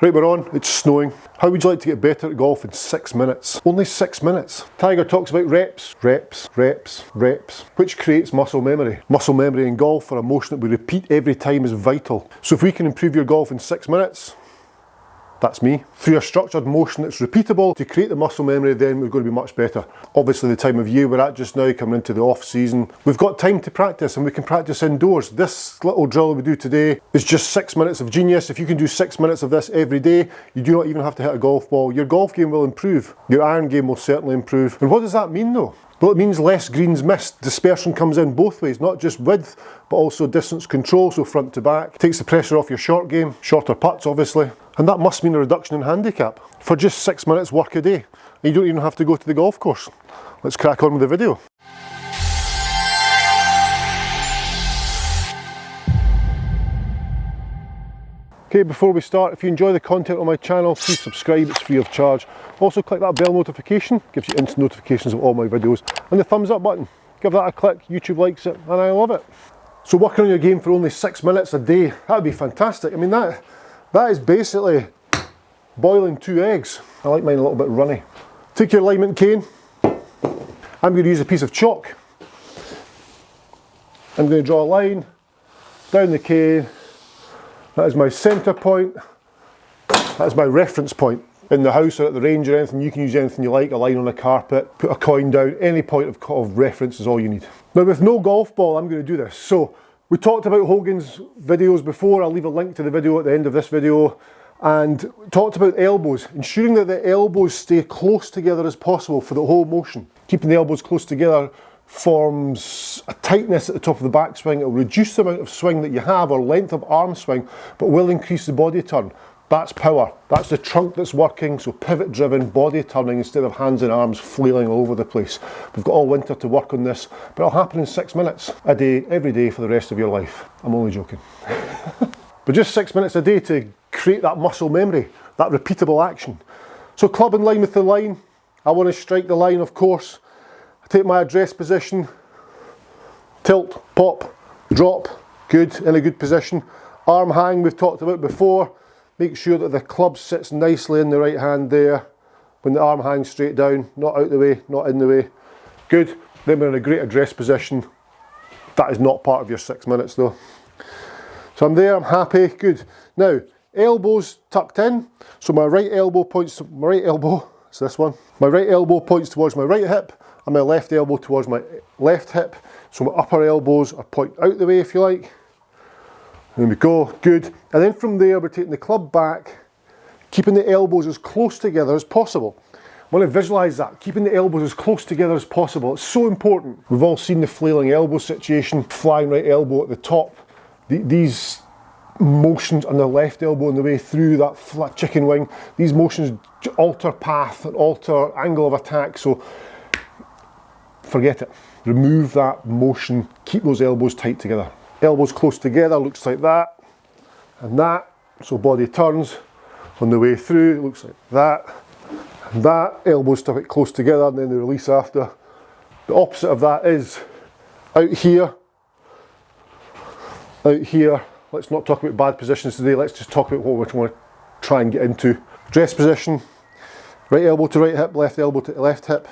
Right, we're on, it's snowing. How would you like to get better at golf in 6 minutes? Only 6 minutes. Tiger talks about reps, reps, reps, reps, which creates muscle memory. Muscle memory in golf for a motion that we repeat every time is vital. So if we can improve your golf in 6 minutes, that's me. Through a structured motion that's repeatable to create the muscle memory, then we're going to be much better. Obviously the time of year we're at just now, coming into the off season, we've got time to practice and we can practice indoors. This little drill we do today is just 6 minutes of genius. If you can do 6 minutes of this every day, you do not even have to hit a golf ball. Your golf game will improve. Your iron game will certainly improve. And what does that mean though? Well, it means less greens missed. Dispersion comes in both ways, not just width, but also distance control, so front to back. Takes the pressure off your short game, shorter putts obviously. And that must mean a reduction in handicap for just 6 minutes work a day. And you don't even have to go to the golf course. Let's crack on with the video. Okay, before we start, if you enjoy the content on my channel, please subscribe, it's free of charge. Also click that bell notification, gives you instant notifications of all my videos. And the thumbs up button, give that a click, YouTube likes it, and I love it. So working on your game for only 6 minutes a day, that would be fantastic. I mean, that is basically boiling 2 eggs. I like mine a little bit runny. Take your alignment cane. I'm going to use a piece of chalk. I'm going to draw a line down the cane. That is my centre point. That is my reference point. In the house or at the range or anything, you can use anything you like, a line on a carpet, put a coin down, any point of reference is all you need. Now with no golf ball, I'm going to do this. So we talked about Hogan's videos before. I'll leave a link to the video at the end of this video. And talked about elbows, ensuring that the elbows stay close together as possible for the whole motion. Keeping the elbows close together forms a tightness at the top of the backswing. It will reduce the amount of swing that you have or length of arm swing, but will increase the body turn. That's power. That's the trunk that's working, so pivot driven, body turning instead of hands and arms flailing all over the place. We've got all winter to work on this, but it'll happen in 6 minutes a day, every day for the rest of your life. I'm only joking. But just 6 minutes a day to create that muscle memory, that repeatable action. So club in line with the line. I want to strike the line, of course. I take my address position, tilt, pop, drop, good, in a good position. Arm hang we've talked about before. Make sure that the club sits nicely in the right hand there. When the arm hangs straight down, not out the way, not in the way. Good, then we're in a great address position. That is not part of your 6 minutes though. So I'm there, I'm happy, good. Now, elbows tucked in. So my right elbow points to my right elbow, it's this one. My right elbow points towards my right hip and my left elbow towards my left hip. So my upper elbows are pointing out the way if you like. There we go, good. And then from there we're taking the club back, keeping the elbows as close together as possible. I want to visualise that, keeping the elbows as close together as possible. It's so important. We've all seen the flailing elbow situation, flying right elbow at the top. These motions on the left elbow on the way through that flat chicken wing, these motions alter path and alter angle of attack, so forget it. Remove that motion, keep those elbows tight together. Elbows close together, looks like that, and that, so body turns on the way through, it looks like that, and that, elbows stuck it close together, and then the release after. The opposite of that is out here, out here. Let's not talk about bad positions today, let's just talk about what we want to try and get into. Dress position, right elbow to right hip, left elbow to left hip.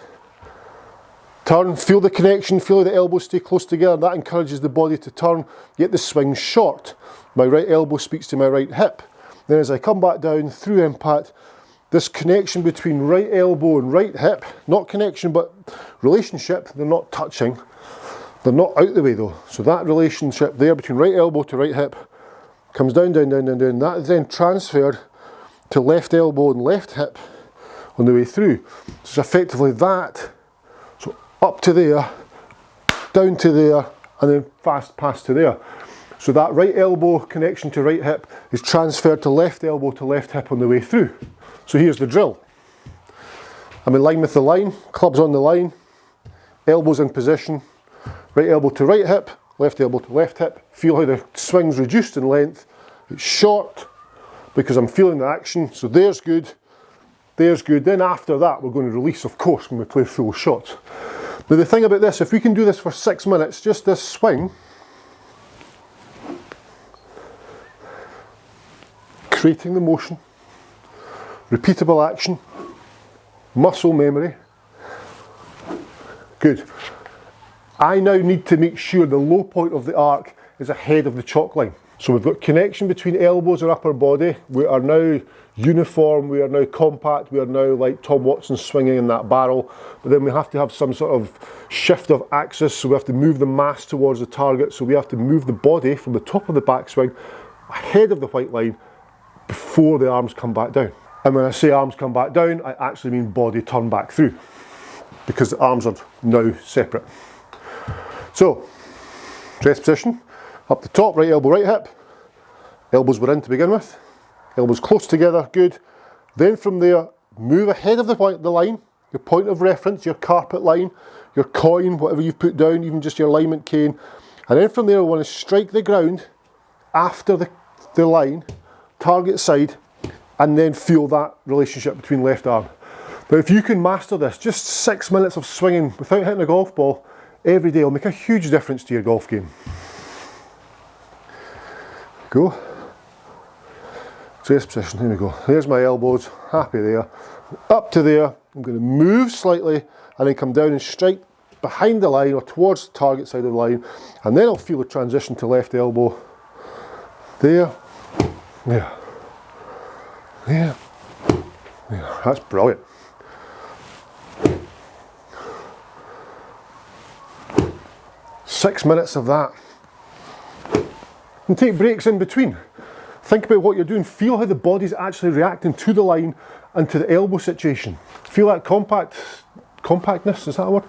Turn, feel the connection, feel how the elbows stay close together. That encourages the body to turn, get the swing short. My right elbow speaks to my right hip. Then as I come back down through impact, this connection between right elbow and right hip, not connection but relationship, they're not touching. They're not out the way though. So that relationship there between right elbow to right hip comes down, down, down, down, down. That is then transferred to left elbow and left hip on the way through. So it's effectively that. So up to there, down to there, and then fast pass to there. So that right elbow connection to right hip is transferred to left elbow to left hip on the way through. So here's the drill. I'm in line with the line, club's on the line, elbows in position, right elbow to right hip, left elbow to left hip. Feel how the swing's reduced in length. It's short because I'm feeling the action. So there's good, there's good. Then after that, we're going to release, of course, when we play full shots. Now the thing about this, if we can do this for 6 minutes, just this swing, creating the motion, repeatable action, muscle memory. Good. I now need to make sure the low point of the arc is ahead of the chalk line. So we've got connection between elbows and upper body. We are now uniform, we are now compact, we are now like Tom Watson swinging in that barrel. But then we have to have some sort of shift of axis, so we have to move the mass towards the target. So we have to move the body from the top of the backswing ahead of the white line before the arms come back down. And when I say arms come back down, I actually mean body turn back through, because the arms are now separate. So, dress position, up the top, right elbow, right hip. Elbows were in to begin with. Elbows close together, good. Then from there, move ahead of the line, your point of reference, your carpet line, your coin, whatever you've put down, even just your alignment cane. And then from there, we want to strike the ground after the line, target side, and then feel that relationship between left arm. Now, if you can master this, just 6 minutes of swinging without hitting a golf ball every day will make a huge difference to your golf game. Go. Dress position, here we go. There's my elbows, happy there. Up to there, I'm going to move slightly and then come down and strike behind the line or towards the target side of the line, and then I'll feel the transition to left elbow. There, there, there, there. That's brilliant. Six minutes of that. And take breaks in between. Think about what you're doing. Feel how the body's actually reacting to the line and to the elbow situation. Feel that compactness, is that a word?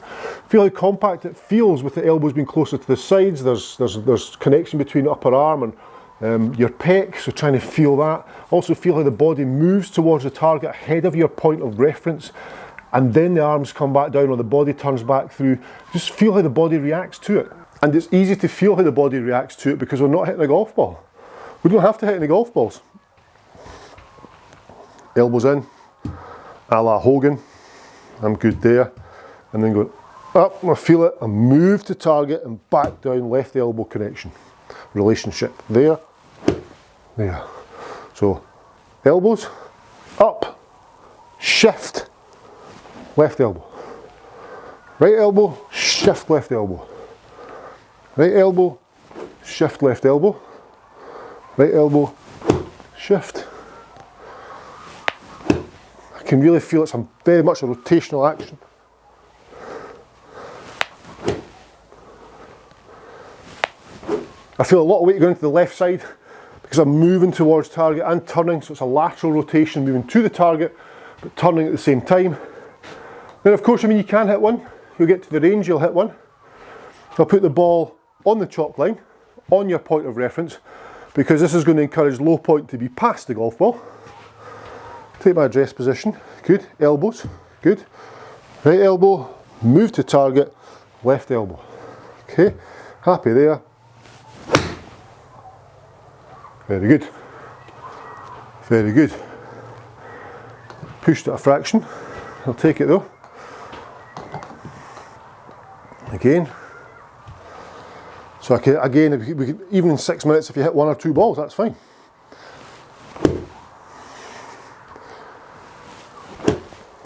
Feel how compact it feels with the elbows being closer to the sides. There's connection between upper arm and your pec, so trying to feel that. Also feel how the body moves towards the target ahead of your point of reference, and then the arms come back down or the body turns back through. Just feel how the body reacts to it. And it's easy to feel how the body reacts to it because we're not hitting a golf ball. We don't have to hit any golf balls. Elbows in, a la Hogan. I'm good there. And then go up, I feel it, and move to target and back down, left elbow connection. Relationship there, there. So elbows, up, shift, left elbow. Right elbow, shift left elbow. Right elbow, shift left elbow. Right elbow, shift. I can really feel it's very much a rotational action. I feel a lot of weight going to the left side because I'm moving towards target and turning, so it's a lateral rotation, moving to the target but turning at the same time. Then of course, I mean, you can hit one. You'll get to the range, you'll hit one. I'll put the ball on the chalk line, on your point of reference, because this is going to encourage low point to be past the golf ball. Take my dress position, good, elbows, good. Right elbow, move to target, left elbow. Okay, happy there. Very good. Very good. Pushed it a fraction. I'll take it though. Again. So again, even in 6 minutes, if you hit one or two balls, that's fine.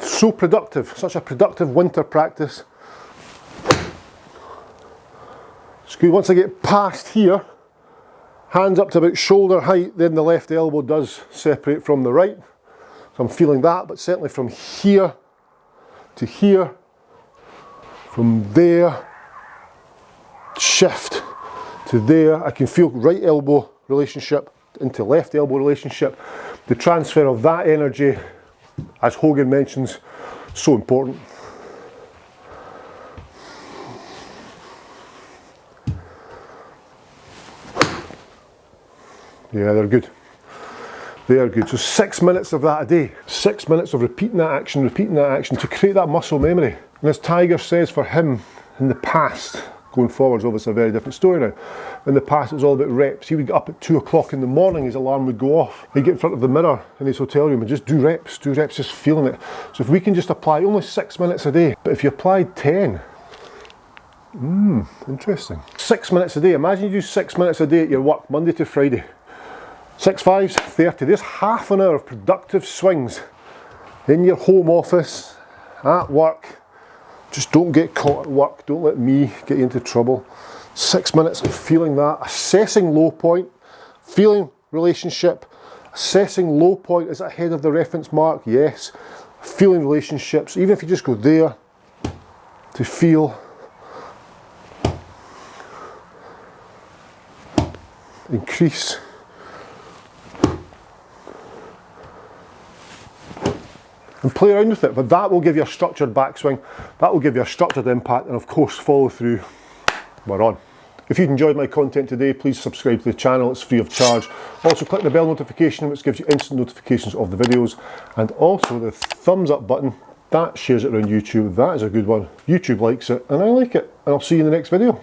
So productive, such a productive winter practice. It's good. Once I get past here, hands up to about shoulder height, then the left elbow does separate from the right. So I'm feeling that, but certainly from here to here, from there, shift to there, I can feel right elbow relationship into left elbow relationship. The transfer of that energy, as Hogan mentions, so important. Yeah, they're good. They are good. So 6 minutes of that a day. 6 minutes of repeating that action to create that muscle memory. And as Tiger says, for him in the past, going forward is obviously a very different story now. In the past it was all about reps. He would get up at 2 o'clock in the morning, his alarm would go off. He'd get in front of the mirror in his hotel room and just do reps, just feeling it. So if we can just apply only 6 minutes a day, but if you applied 10, interesting. 6 minutes a day, imagine you do 6 minutes a day at your work, Monday to Friday. 6 5s, 30, there's half an hour of productive swings in your home office, at work. Just don't get caught at work, don't let me get you into trouble. 6 minutes of feeling that, assessing low point, feeling relationship, assessing low point, is it ahead of the reference mark? Yes. Feeling relationships, even if you just go there to feel, increase, and play around with it. But that will give you a structured backswing, that will give you a structured impact, and of course follow through. We're on. If you've enjoyed my content today, please subscribe to the channel, it's free of charge. Also click the bell notification which gives you instant notifications of the videos, and also the thumbs up button, that shares it around YouTube. That is a good one. YouTube likes it and I like it, and I'll see you in the next video.